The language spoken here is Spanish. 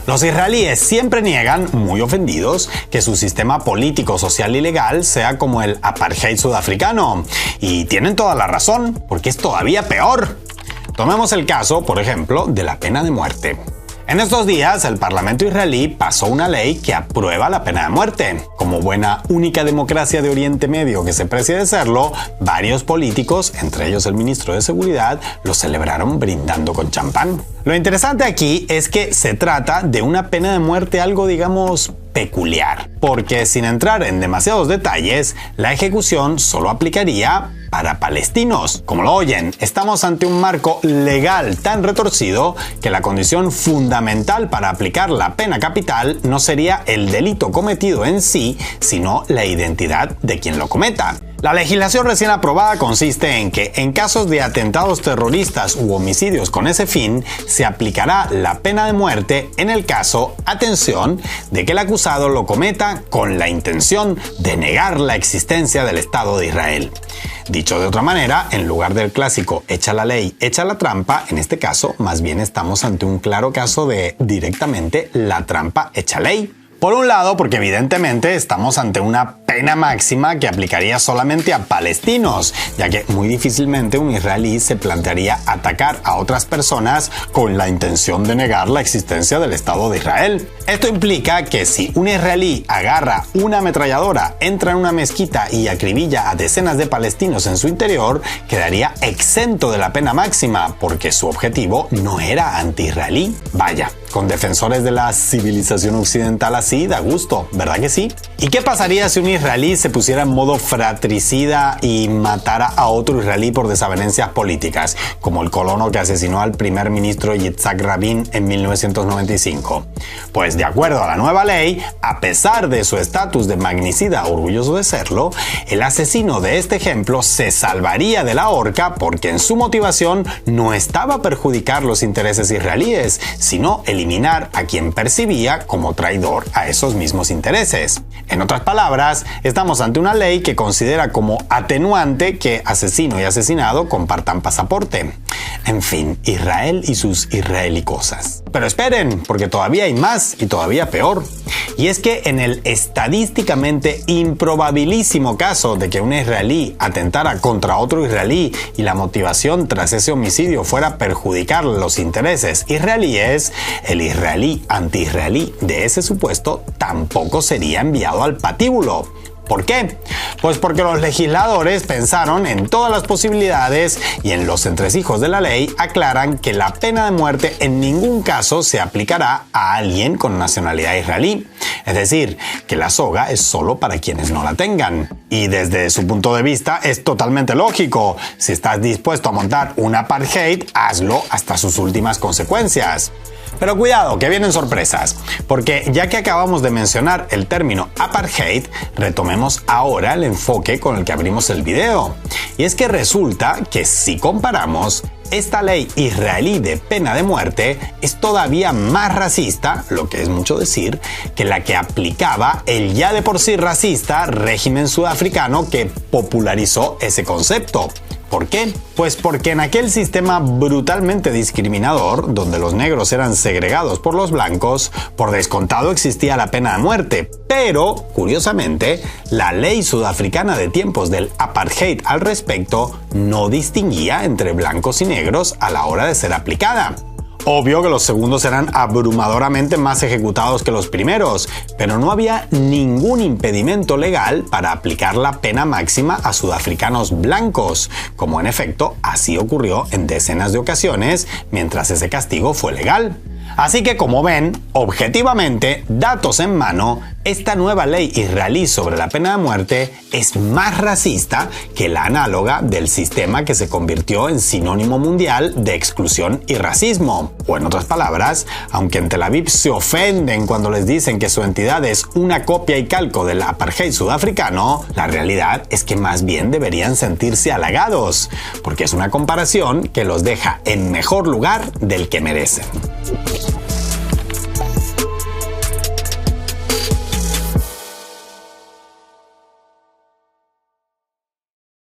Los israelíes siempre niegan, muy ofendidos, que su sistema político, social y legal sea como el apartheid sudafricano. Y tienen toda la razón, porque es todavía peor. Tomemos el caso, por ejemplo, de la pena de muerte. En estos días, el Parlamento israelí pasó una ley que aprueba la pena de muerte. Como buena única democracia de Oriente Medio que se precie de serlo, varios políticos, entre ellos el ministro de Seguridad, lo celebraron brindando con champán. Lo interesante aquí es que se trata de una pena de muerte algo, digamos, peculiar, porque sin entrar en demasiados detalles, la ejecución solo aplicaría para palestinos. Como lo oyen, estamos ante un marco legal tan retorcido que la condición fundamental para aplicar la pena capital no sería el delito cometido en sí, sino la identidad de quien lo cometa. La legislación recién aprobada consiste en que, en casos de atentados terroristas u homicidios con ese fin, se aplicará la pena de muerte en el caso, atención, de que el acusado lo cometa con la intención de negar la existencia del Estado de Israel. Dicho de otra manera, en lugar del clásico echa la ley, echa la trampa, en este caso, más bien estamos ante un claro caso de directamente la trampa echa ley. Por un lado, porque evidentemente estamos ante una pena máxima que aplicaría solamente a palestinos, ya que muy difícilmente un israelí se plantearía atacar a otras personas con la intención de negar la existencia del Estado de Israel. Esto implica que si un israelí agarra una ametralladora, entra en una mezquita y acribilla a decenas de palestinos en su interior, quedaría exento de la pena máxima, porque su objetivo no era anti-israelí. Vaya, con defensores de la civilización occidental así, da gusto, ¿verdad que sí? ¿Y qué pasaría si un israelí se pusiera en modo fratricida y matara a otro israelí por desavenencias políticas, como el colono que asesinó al primer ministro Yitzhak Rabin en 1995? Pues de acuerdo a la nueva ley, a pesar de su estatus de magnicida orgulloso de serlo, el asesino de este ejemplo se salvaría de la horca porque en su motivación no estaba perjudicar los intereses israelíes, sino eliminar a quien percibía como traidor a esos mismos intereses. En otras palabras, estamos ante una ley que considera como atenuante que asesino y asesinado compartan pasaporte. En fin, Israel y sus israelicosas. Pero esperen, porque todavía hay más y todavía peor. Y es que en el estadísticamente improbabilísimo caso de que un israelí atentara contra otro israelí y la motivación tras ese homicidio fuera perjudicar los intereses israelíes, el israelí anti-israelí de ese supuesto tampoco sería enviado al patíbulo. ¿Por qué? Pues porque los legisladores pensaron en todas las posibilidades y en los entresijos de la ley aclaran que la pena de muerte en ningún caso se aplicará a alguien con nacionalidad israelí. Es decir, que la soga es solo para quienes no la tengan. Y desde su punto de vista es totalmente lógico. Si estás dispuesto a montar un apartheid, hazlo hasta sus últimas consecuencias. Pero cuidado, que vienen sorpresas, porque ya que acabamos de mencionar el término apartheid, retomemos ahora el enfoque con el que abrimos el video. Y es que resulta que si comparamos, esta ley israelí de pena de muerte es todavía más racista, lo que es mucho decir, que la que aplicaba el ya de por sí racista régimen sudafricano que popularizó ese concepto. ¿Por qué? Pues porque en aquel sistema brutalmente discriminador, donde los negros eran segregados por los blancos, por descontado existía la pena de muerte. Pero, curiosamente, la ley sudafricana de tiempos del apartheid al respecto no distinguía entre blancos y negros a la hora de ser aplicada. Obvio que los segundos eran abrumadoramente más ejecutados que los primeros, pero no había ningún impedimento legal para aplicar la pena máxima a sudafricanos blancos, como en efecto así ocurrió en decenas de ocasiones mientras ese castigo fue legal. Así que como ven, objetivamente, datos en mano, esta nueva ley israelí sobre la pena de muerte es más racista que la análoga del sistema que se convirtió en sinónimo mundial de exclusión y racismo. O en otras palabras, aunque en Tel Aviv se ofenden cuando les dicen que su entidad es una copia y calco del apartheid sudafricano, la realidad es que más bien deberían sentirse halagados, porque es una comparación que los deja en mejor lugar del que merecen.